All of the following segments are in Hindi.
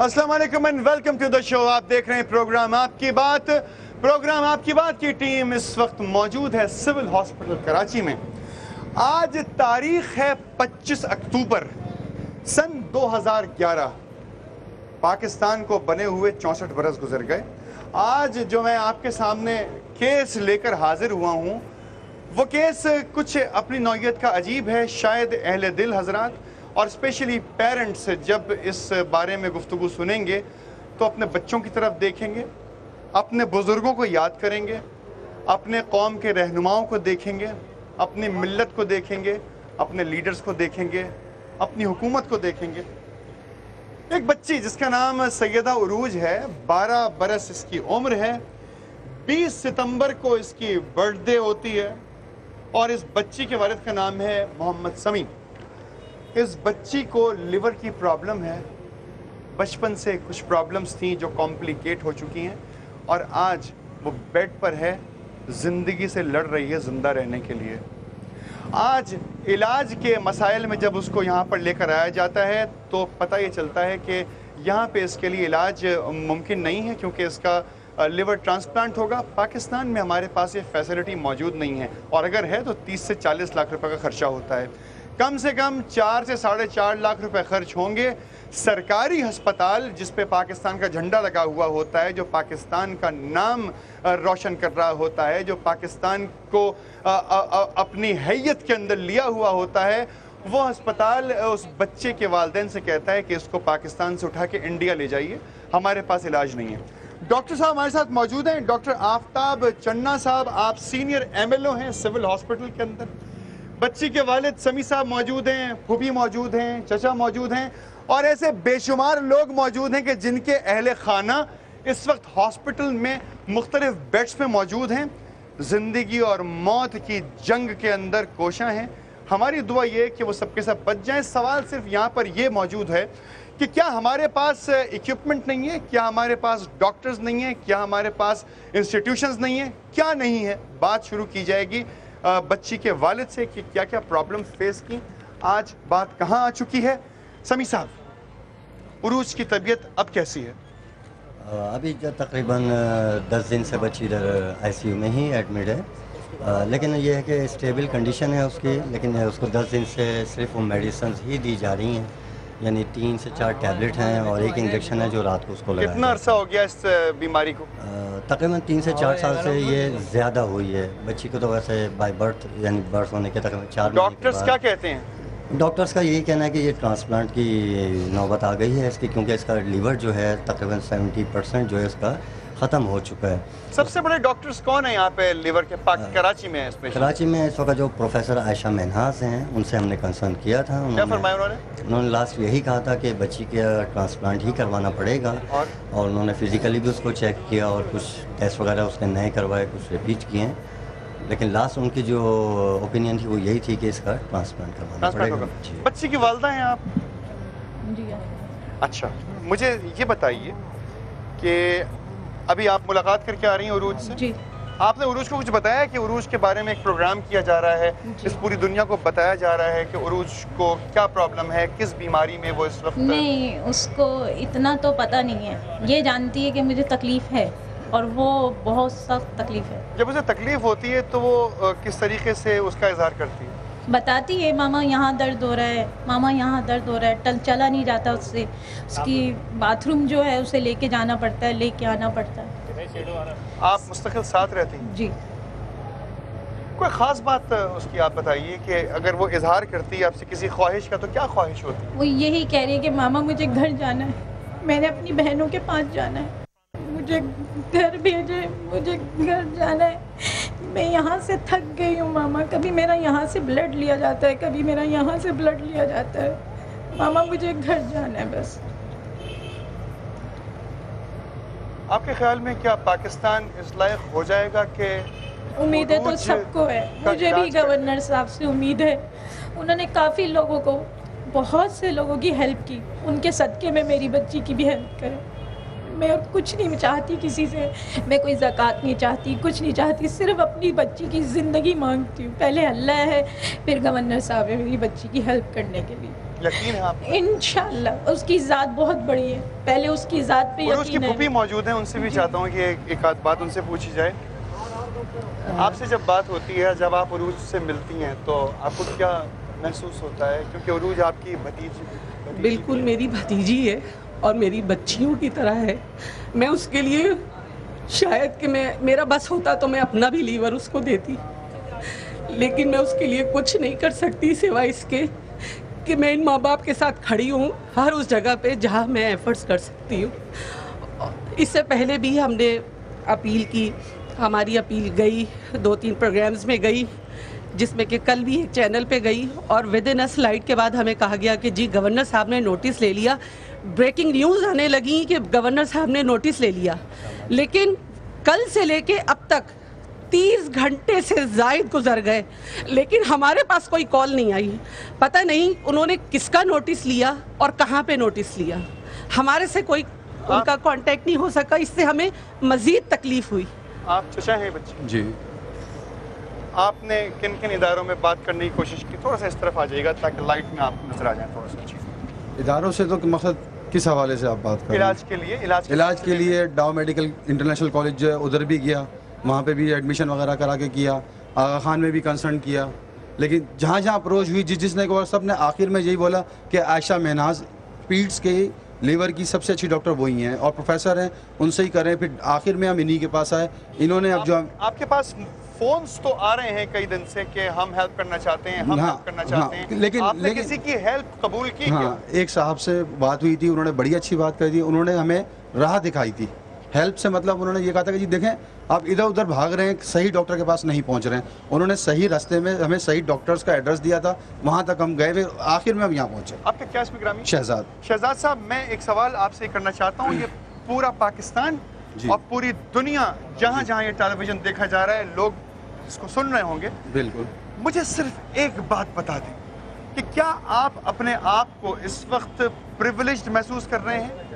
अस्सलाम वालेकुम and welcome to the show. आप देख रहे हैं प्रोग्राम आपकी बात। प्रोग्राम आपकी बात की टीम इस वक्त मौजूद है सिविल हॉस्पिटल कराची में। आज तारीख है 25 अक्टूबर सन 2011। पाकिस्तान को बने हुए 64 बरस गुजर गए। आज जो मैं आपके सामने केस लेकर हाजिर हुआ हूँ, वो केस कुछ अपनी नौइयत का अजीब है। शायद अहले दिल हजरात और स्पेशली पेरेंट्स जब इस बारे में गुफ्तगू सुनेंगे तो अपने बच्चों की तरफ देखेंगे, अपने बुज़ुर्गों को याद करेंगे, अपने कौम के रहनुमाओं को देखेंगे, अपनी मिल्लत को देखेंगे, अपने लीडर्स को देखेंगे, अपनी हुकूमत को देखेंगे। एक बच्ची जिसका नाम सैयदा उरूज है, 12 बरस इसकी उम्र है। 20 सितंबर को इसकी बर्थडे होती है और इस बच्ची के वालिद का नाम है मोहम्मद समी। इस बच्ची को लिवर की प्रॉब्लम है। बचपन से कुछ प्रॉब्लम्स थी जो कॉम्प्लिकेट हो चुकी हैं और आज वो बेड पर है, ज़िंदगी से लड़ रही है ज़िंदा रहने के लिए। आज इलाज के मसाइल में जब उसको यहाँ पर लेकर आया जाता है तो पता ये चलता है कि यहाँ पे इसके लिए इलाज मुमकिन नहीं है, क्योंकि इसका लिवर ट्रांसप्लांट होगा। पाकिस्तान में हमारे पास ये फैसिलिटी मौजूद नहीं है, और अगर है तो 30 से 40 लाख रुपए का खर्चा होता है। कम से कम 4 से 4.5 लाख रुपए खर्च होंगे। सरकारी हस्पताल जिस पे पाकिस्तान का झंडा लगा हुआ होता है, जो पाकिस्तान का नाम रोशन कर रहा होता है, जो पाकिस्तान को अपनी हैयत के अंदर लिया हुआ होता है, वो हस्पताल उस बच्चे के वालिदैन से कहता है कि इसको पाकिस्तान से उठा के इंडिया ले जाइए, हमारे पास इलाज नहीं है। डॉक्टर साहब हमारे साथ मौजूद हैं। डॉक्टर आफ्ताब चन्ना साहब, आप सीनियर MLO हैं सिविल हॉस्पिटल के अंदर। बच्ची के वालिद समी साहब मौजूद हैं, फूफी मौजूद हैं, चचा मौजूद हैं, और ऐसे बेशुमार लोग मौजूद हैं कि जिनके अहले खाना इस वक्त हॉस्पिटल में मुख्तलिफ बेड्स में मौजूद हैं। ज़िंदगी और मौत की जंग के अंदर कोशा हैं। हमारी दुआ ये कि वो सबके सब बच जाएं। सवाल सिर्फ यहाँ पर ये मौजूद है कि क्या हमारे पास इक्विपमेंट नहीं है, क्या हमारे पास डॉक्टर्स नहीं है, क्या हमारे पास इंस्टीट्यूशंस नहीं है, क्या नहीं है। बात शुरू की जाएगी बच्ची के वालिद से कि क्या क्या प्रॉब्लम फेस की, आज बात कहाँ आ चुकी है। समी साहब, उरूज की तबीयत अब कैसी है? अभी जो तकरीबन 10 दिन से बच्ची इधर ICU में ही एडमिट है, लेकिन ये है कि स्टेबल कंडीशन है उसकी, लेकिन उसको 10 दिन से सिर्फ वो मेडिसिन ही दी जा रही हैं, यानी 3 से 4 टैबलेट हैं और एक इंजेक्शन है जो रात को उसको लगाया। कितना अरसा हो गया इस बीमारी को? तकरीबन 3 से 4 साल से ये ज़्यादा हुई है बच्ची को। तो वैसे बाय बर्थ यानी बर्थ होने के तकरीबन 4 महीने। डॉक्टर्स क्या कहते हैं? डॉक्टर्स का यही कहना है कि ये ट्रांसप्लांट की नौबत आ गई है इसकी, क्योंकि इसका लीवर जो है तकरीबन 70% जो है इसका ख़त्म हो चुका है। सबसे बड़े डॉक्टर्स कौन है यहाँ पे लिवर के? कराची में है स्पेशली? कराची में इस वक्त जो प्रोफेसर आयशा मेनहास हैं, उनसे हमने कंसर्न किया था। क्या फरमाया उन्होंने? उन्होंने लास्ट यही कहा था कि बच्ची का ट्रांसप्लांट ही करवाना पड़ेगा, और उन्होंने फिज़िकली भी उसको चेक किया और कुछ टेस्ट वगैरह उसने नए करवाए, कुछ रिपीट किए हैं, लेकिन लास्ट उनकी जो ओपिनियन थी वो यही थी कि इसका ट्रांसप्लांट करवाना पड़ेगा। बच्ची की वालिदा हैं आप? जी। अच्छा, मुझे ये बताइए कि अभी आप मुलाकात करके आ रही हैं उरूज से? जी। आपने उरूज को कुछ बताया कि उरूज के बारे में एक प्रोग्राम किया जा रहा है, इस पूरी दुनिया को बताया जा रहा है कि उरूज को क्या प्रॉब्लम है, किस बीमारी में वो इस वक्त? नहीं, उसको इतना तो पता नहीं है। ये जानती है कि मुझे तकलीफ़ है और वो बहुत सख्त तकलीफ़ है। जब उसे तकलीफ होती है तो वो किस तरीके से उसका इजहार करती है? बताती है मामा यहाँ दर्द हो रहा है, मामा यहाँ दर्द हो रहा है। चला नहीं जाता उससे। उसकी बाथरूम जो है उसे लेके जाना पड़ता है, लेके आना पड़ता है। आप मुस्तकिल साथ रहती हैं? जी। कोई ख़ास बात उसकी आप बताइए कि अगर वो इजहार करती है आपसे किसी ख्वाहिश का, तो क्या ख्वाहिश होती है? वो यही कह रही है कि मामा मुझे घर जाना है, मैंने अपनी बहनों के पास जाना है, मुझे घर भेजे, मुझे घर जाना है। मैं यहाँ से थक गई हूँ मामा। कभी मेरा यहाँ से ब्लड लिया जाता है, कभी मेरा यहाँ से ब्लड लिया जाता है। मामा मुझे घर जाना है बस। आपके ख्याल में क्या पाकिस्तान इस लायक हो जाएगा कि? उम्मीद है तो सबको है, मुझे भी गवर्नर साहब से उम्मीद है। उन्होंने काफ़ी लोगों को, बहुत से लोगों की हेल्प की, उनके सदक़े में मेरी बच्ची की भी हेल्प करें। मैं कुछ नहीं चाहती किसी से, मैं कोई ज़कात नहीं चाहती, कुछ नहीं चाहती, सिर्फ अपनी बच्ची की ज़िंदगी मांगती हूँ। पहले अल्लाह है, फिर गवर्नर साहब है मेरी बच्ची की हेल्प करने के लिए। यकीन है आपको? इंशाल्लाह उसकी ज़ात बहुत बड़ी है, पहले उसकी ज़ात पे और उसकी यकीन फूफी है। मौजूद हैं, उनसे भी चाहता हूँ कि एक आध बात उनसे पूछी जाए। आपसे जब बात होती है, जब आप उरूज से मिलती हैं तो आपको क्या महसूस होता है? क्योंकि उरूज आपकी भतीजी बिल्कुल मेरी भतीजी है और मेरी बच्चियों की तरह है। मैं उसके लिए शायद कि मेरा बस होता तो मैं अपना भी लीवर उसको देती, लेकिन मैं उसके लिए कुछ नहीं कर सकती सिवाय इसके कि मैं इन माँ बाप के साथ खड़ी हूँ हर उस जगह पे जहाँ मैं एफर्ट्स कर सकती हूँ। इससे पहले भी हमने अपील की, हमारी अपील गई 2-3 प्रोग्राम्स में गई, जिसमें कि कल भी एक चैनल पे गई और विद इन अ स्लाइड के बाद हमें कहा गया कि जी गवर्नर साहब ने नोटिस ले लिया। ब्रेकिंग न्यूज़ आने लगी कि गवर्नर साहब ने नोटिस ले लिया, लेकिन कल से लेके अब तक 30 घंटे से ज़ायद गुजर गए, लेकिन हमारे पास कोई कॉल नहीं आई। पता नहीं उन्होंने किसका नोटिस लिया और कहाँ पे नोटिस लिया, हमारे से कोई उनका कांटेक्ट नहीं हो सका। इससे हमें मज़ीद तकलीफ़ हुई। आप चचा हैं बच्चे जी। आपने किन किन इदारों में बात करने की कोशिश की? थोड़ा सा इस तरफ आ जाइएगा ताकि लाइट में आप नजर आ जाए थोड़ा सा। इदारों से तो मकसद किस हवाले से आप बात कर रहे हैं? इलाज के लिए इलाज के लिए डाउ मेडिकल इंटरनेशनल कॉलेज जो है उधर भी गया, वहाँ पे भी एडमिशन वगैरह करा के किया, आगा खान में भी कंसल्ट किया, लेकिन जहाँ जहाँ अप्रोच हुई जिसने को सब ने आखिर में यही बोला कि आयशा महनाज पीड्स के लीवर की सबसे अच्छी डॉक्टर वही हैं और प्रोफेसर हैं, उनसे ही करें। फिर आखिर में हम इन्हीं के पास आए। इन्होंने अब जो आपके पास फोन्स तो आ रहे हैं कई दिन से कि हम हेल्प करना चाहते हैं, हम हेल्प करना चाहते हैं, लेकिन आपने किसी की हेल्प कबूल की? हाँ, एक साहब से बात हुई थी, उन्होंने बड़ी अच्छी बात कही थी, उन्होंने हमें राह दिखाई थी। हेल्प से मतलब उन्होंने ये कहा था कि जी देखें आप इधर उधर भाग रहे हैं, सही डॉक्टर के पास नहीं पहुंच रहे हैं। उन्होंने सही रास्ते में हमें सही डॉक्टर्स का एड्रेस दिया था, वहाँ तक हम गए, फिर आखिर में हम यहाँ पहुँचे। आपका क्या इसमें ग्रामीण? शहजाद। शहजाद साहब, मैं एक सवाल आपसे करना चाहता हूँ। ये पूरा पाकिस्तान और पूरी दुनिया जहाँ जहाँ ये टेलीविजन देखा जा रहा है, लोग इसको सुन रहे होंगे। बिल्कुल। मुझे सिर्फ एक बात बता दें कि क्या आप अपने आप को इस वक्त प्रिविलेज्ड महसूस कर रहे हैं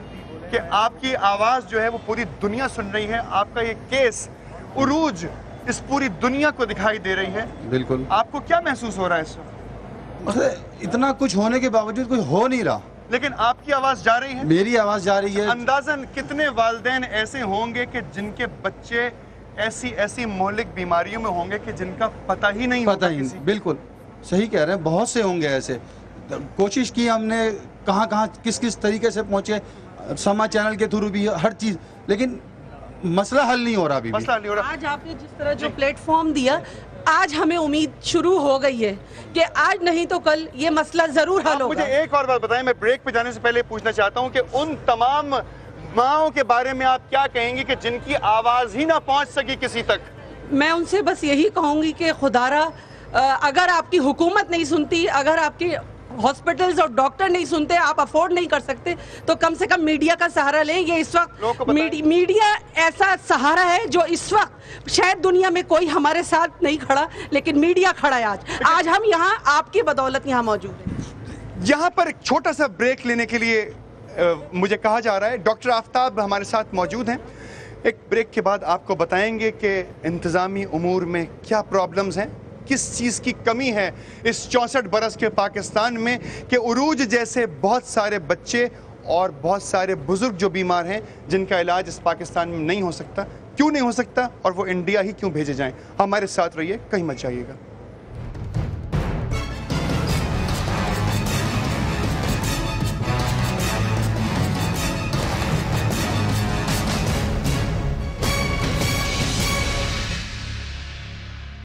कि आपकी आवाज़ जो है वो पूरी दुनिया सुन रही है, आपका ये केस उरूज इस पूरी दुनिया को दिखाई दे रही है? बिल्कुल। आपको क्या महसूस हो रहा है इस वक्त? इतना कुछ होने के बावजूद कुछ हो नहीं रहा, लेकिन आपकी आवाज़ जा रही है, मेरी आवाज़ जा रही है। अंदाजन कितने वालिदैन ऐसे होंगे कि जिनके बच्चे ऐसी ऐसी मोहलिक बीमारियों में होंगे कि जिनका पता ही नहीं पता होगा ही किसी? बिल्कुल सही कह रहे हैं, बहुत से होंगे ऐसे। कोशिश की हमने, कहाँ कहाँ किस किस तरीके से पहुँचे, समा चैनल के थ्रू भी हर चीज़, लेकिन मसला हल नहीं हो रहा अभी भी। मसला नहीं हो रहा। आज आपने जिस तरह जो प्लेटफॉर्म दिया, आज हमें उम्मीद शुरू हो गई है कि आज नहीं तो कल ये मसला जरूर हल होगा। मुझे एक और बात बताएं, मैं ब्रेक पे जाने से पहले पूछना चाहता हूं कि उन तमाम माओं के बारे में आप क्या कहेंगे कि जिनकी आवाज ही ना पहुंच सकी किसी तक? मैं उनसे बस यही कहूँगी कि खुदारा अगर आपकी हुकूमत नहीं सुनती, अगर आपकी हॉस्पिटल्स और डॉक्टर नहीं सुनते, आप अफोर्ड नहीं कर सकते, तो कम से कम मीडिया का सहारा लें। ये इस वक्त मीडिया ऐसा सहारा है जो इस वक्त शायद दुनिया में कोई हमारे साथ नहीं खड़ा, लेकिन मीडिया खड़ा है। आज हम यहाँ आपकी बदौलत यहाँ मौजूद हैं। यहाँ पर एक छोटा सा ब्रेक लेने के लिए मुझे कहा जा रहा है। डॉक्टर आफ्ताब हमारे साथ मौजूद हैं। एक ब्रेक के बाद आपको बताएंगे कि इंतज़ामी उमूर में क्या प्रॉब्लम्स हैं, किस चीज़ की कमी है इस 64 बरस के पाकिस्तान में कि उरूज जैसे बहुत सारे बच्चे और बहुत सारे बुजुर्ग जो बीमार हैं, जिनका इलाज इस पाकिस्तान में नहीं हो सकता। क्यों नहीं हो सकता और वो इंडिया ही क्यों भेजे जाएं? हमारे साथ रहिए, कहीं मत जाइएगा।